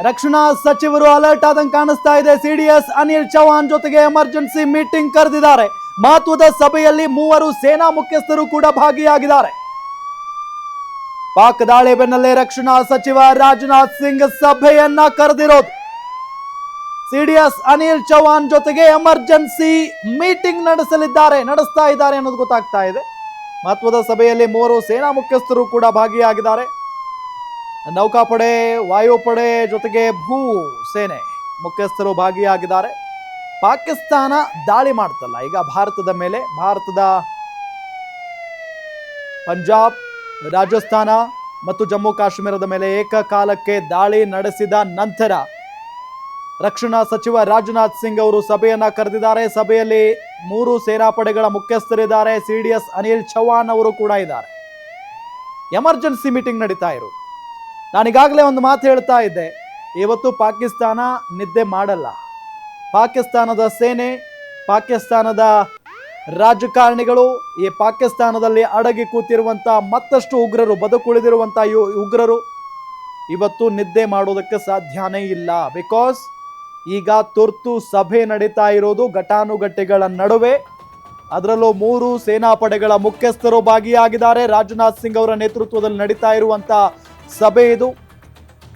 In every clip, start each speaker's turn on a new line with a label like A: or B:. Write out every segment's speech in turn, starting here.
A: ರಕ್ಷಣಾ ಸಚಿವರು ಅಲರ್ಟ್ ಆದಂಗೆ ಕಾಣಿಸ್ತಾ ಇದೆ. ಸಿಡಿಎಸ್ ಅನಿಲ್ ಚೌಹಾಣ್ ಜೊತೆಗೆ ಎಮರ್ಜೆನ್ಸಿ ಮೀಟಿಂಗ್ ಕರೆದಿದ್ದಾರೆ. ಮಹತ್ವದ ಸಭೆಯಲ್ಲಿ ಮೂವರು ಸೇನಾ ಮುಖ್ಯಸ್ಥರು ಕೂಡ ಭಾಗಿಯಾಗಿದ್ದಾರೆ. ಪಾಕ್ ದಾಳಿ ಬೆನ್ನಲ್ಲೇ ರಕ್ಷಣಾ ಸಚಿವ ರಾಜನಾಥ್ ಸಿಂಗ್ ಸಭೆಯನ್ನ ಕರೆದಿರೋದು. ಸಿಡಿಎಸ್ ಅನಿಲ್ ಚೌಹಾಣ್ ಜೊತೆಗೆ ಎಮರ್ಜೆನ್ಸಿ ಮೀಟಿಂಗ್ ನಡೆಸ್ತಾ ಇದ್ದಾರೆ ಅನ್ನೋದು ಗೊತ್ತಾಗ್ತಾ ಇದೆ. ಮಹತ್ವದ ಸಭೆಯಲ್ಲಿ ಮೂವರು ಸೇನಾ ಮುಖ್ಯಸ್ಥರು ಕೂಡ ಭಾಗಿಯಾಗಿದ್ದಾರೆ. ನೌಕಾಪಡೆ, ವಾಯುಪಡೆ ಜೊತೆಗೆ ಭೂ ಸೇನೆ ಮುಖ್ಯಸ್ಥರು ಭಾಗಿಯಾಗಿದ್ದಾರೆ. ಪಾಕಿಸ್ತಾನ ದಾಳಿ ಮಾಡ್ತಲ್ಲ ಈಗ ಭಾರತದ ಮೇಲೆ. ಭಾರತದ ಪಂಜಾಬ್, ರಾಜಸ್ಥಾನ ಮತ್ತು ಜಮ್ಮು ಕಾಶ್ಮೀರದ ಮೇಲೆ ಏಕಕಾಲಕ್ಕೆ ದಾಳಿ ನಡೆಸಿದ ನಂತರ ರಕ್ಷಣಾ ಸಚಿವ ರಾಜನಾಥ್ ಸಿಂಗ್ ಅವರು ಸಭೆಯನ್ನ ಕರೆದಿದ್ದಾರೆ. ಸಭೆಯಲ್ಲಿ ಮೂರು ಸೇನಾಪಡೆಗಳ ಮುಖ್ಯಸ್ಥರಿದ್ದಾರೆ. ಸಿಡಿಎಸ್ ಅನಿಲ್ ಚೌಹಾಣ್ ಅವರು ಕೂಡ ಇದ್ದಾರೆ. ಎಮರ್ಜೆನ್ಸಿ ಮೀಟಿಂಗ್ ನಡೀತಾ ಇರೋದು. ನಾನೀಗಾಗಲೇ ಒಂದು ಮಾತು ಹೇಳ್ತಾ ಇದ್ದೆ, ಇವತ್ತು ಪಾಕಿಸ್ತಾನ ನಿದ್ದೆ ಮಾಡಲ್ಲ. ಪಾಕಿಸ್ತಾನದ ಸೇನೆ, ಪಾಕಿಸ್ತಾನದ ರಾಜಕಾರಣಿಗಳು, ಈ ಪಾಕಿಸ್ತಾನದಲ್ಲಿ ಅಡಗಿ ಕೂತಿರುವಂಥ ಮತ್ತಷ್ಟು ಉಗ್ರರು, ಬದುಕುಳಿದಿರುವಂಥ ಉಗ್ರರು ಇವತ್ತು ನಿದ್ದೆ ಮಾಡೋದಕ್ಕೆ ಸಾಧ್ಯನೇ ಇಲ್ಲ. ಬಿಕಾಸ್ ಈಗ ತುರ್ತು ಸಭೆ ನಡೀತಾ ಇರೋದು ಘಟಾನುಘಟಿಗಳ ನಡುವೆ. ಅದರಲ್ಲೂ ಮೂರು ಸೇನಾಪಡೆಗಳ ಮುಖ್ಯಸ್ಥರು ಭಾಗಿಯಾಗಿದ್ದಾರೆ. ರಾಜನಾಥ್ ಸಿಂಗ್ ಅವರ ನೇತೃತ್ವದಲ್ಲಿ ನಡೀತಾ ಇರುವಂಥ ಸಭೆ ಇದು.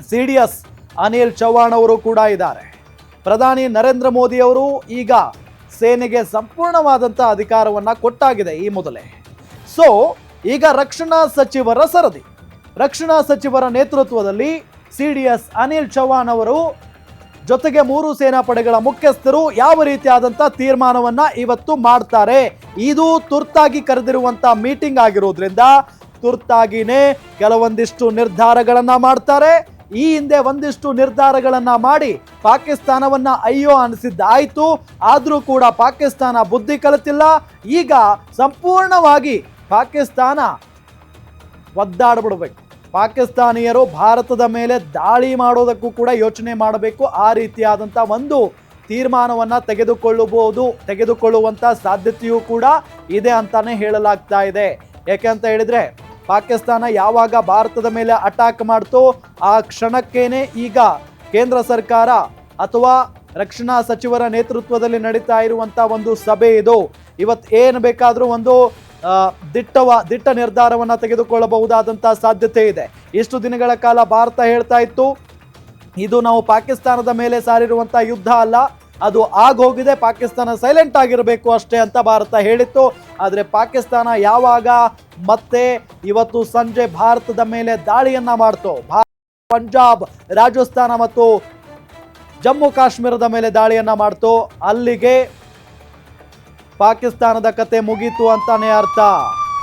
A: ಸಿಡಿಎಸ್ ಅನಿಲ್ ಚೌಹಾಣ್ ಅವರು ಕೂಡ ಇದ್ದಾರೆ. ಪ್ರಧಾನಿ ನರೇಂದ್ರ ಮೋದಿ ಅವರು ಈಗ ಸೇನೆಗೆ ಸಂಪೂರ್ಣವಾದಂಥ ಅಧಿಕಾರವನ್ನು ಕೊಟ್ಟಾಗಿದೆ ಈ ಮೊದಲೇ. ಸೊ ಈಗ ರಕ್ಷಣಾ ಸಚಿವರ ಸರದಿ. ರಕ್ಷಣಾ ಸಚಿವರ ನೇತೃತ್ವದಲ್ಲಿ ಸಿಡಿಎಸ್ ಅನಿಲ್ ಚೌಹಾಣ್ ಅವರು ಜೊತೆಗೆ ಮೂರು ಸೇನಾಪಡೆಗಳ ಮುಖ್ಯಸ್ಥರು ಯಾವ ರೀತಿಯಾದಂಥ ತೀರ್ಮಾನವನ್ನ ಇವತ್ತು ಮಾಡ್ತಾರೆ. ಇದು ತುರ್ತಾಗಿ ಕರೆದಿರುವಂಥ ಮೀಟಿಂಗ್ ಆಗಿರೋದ್ರಿಂದ ತುರ್ತಾಗಿನೇ ಕೆಲವೊಂದಿಷ್ಟು ನಿರ್ಧಾರಗಳನ್ನ ಮಾಡ್ತಾರೆ. ಈ ಹಿಂದೆ ಒಂದಿಷ್ಟು ನಿರ್ಧಾರಗಳನ್ನ ಮಾಡಿ ಪಾಕಿಸ್ತಾನವನ್ನ ಅಯ್ಯೋ ಅನಿಸಿದ್ದಾಯ್ತು. ಆದರೂ ಕೂಡ ಪಾಕಿಸ್ತಾನ ಬುದ್ಧಿ ಕಲಿತಿಲ್ಲ. ಈಗ ಸಂಪೂರ್ಣವಾಗಿ ಪಾಕಿಸ್ತಾನ ಒದ್ದಾಡ್ಬಿಡ್ಬೇಕು. ಪಾಕಿಸ್ತಾನಿಯರು ಭಾರತದ ಮೇಲೆ ದಾಳಿ ಮಾಡೋದಕ್ಕೂ ಕೂಡ ಯೋಚನೆ ಮಾಡಬೇಕು. ಆ ರೀತಿಯಾದಂಥ ಒಂದು ತೀರ್ಮಾನವನ್ನ ತೆಗೆದುಕೊಳ್ಳುವಂಥ ಸಾಧ್ಯತೆಯೂ ಕೂಡ ಇದೆ ಅಂತಾನೆ ಹೇಳಲಾಗ್ತಾ ಇದೆ. ಯಾಕೆ ಅಂತ ಹೇಳಿದ್ರೆ ಪಾಕಿಸ್ತಾನ ಯಾವಾಗ ಭಾರತದ ಮೇಲೆ ಅಟ್ಯಾಕ್ ಮಾಡ್ತೋ ಆ ಕ್ಷಣಕ್ಕೇನೆ ಈಗ ಕೇಂದ್ರ ಸರ್ಕಾರ ಅಥವಾ ರಕ್ಷಣಾ ಸಚಿವರ ನೇತೃತ್ವದಲ್ಲಿ ನಡೀತಾ ಇರುವಂತ ಒಂದು ಸಭೆ ಇದು. ಇವತ್ತು ಏನು ಬೇಕಾದರೂ ಒಂದು ದಿಟ್ಟ ನಿರ್ಧಾರವನ್ನ ತೆಗೆದುಕೊಳ್ಳಬಹುದಾದಂಥ ಸಾಧ್ಯತೆ ಇದೆ. ಇಷ್ಟು ದಿನಗಳ ಕಾಲ ಭಾರತ ಹೇಳ್ತಾ ಇತ್ತು, ಇದು ನಾವು ಪಾಕಿಸ್ತಾನದ ಮೇಲೆ ಸಾರಿರುವಂಥ ಯುದ್ಧ ಅಲ್ಲ, ಅದು ಆಗೋಗಿದೆ, ಪಾಕಿಸ್ತಾನ ಸೈಲೆಂಟ್ ಆಗಿರಬೇಕು ಅಷ್ಟೇ ಅಂತ ಭಾರತ ಹೇಳಿತ್ತು. ಆದರೆ ಪಾಕಿಸ್ತಾನ ಯಾವಾಗ ಮತ್ತೆ ಇವತ್ತು ಸಂಜೆ ಭಾರತದ ಮೇಲೆ ದಾಳಿಯನ್ನ ಮಾಡ್ತೋ, ಪಂಜಾಬ್, ರಾಜಸ್ಥಾನ ಮತ್ತು ಜಮ್ಮು ಕಾಶ್ಮೀರದ ಮೇಲೆ ದಾಳಿಯನ್ನ ಮಾಡ್ತೋ, ಅಲ್ಲಿಗೆ ಪಾಕಿಸ್ತಾನದ ಕತೆ ಮುಗೀತು ಅಂತಾನೆ ಅರ್ಥ.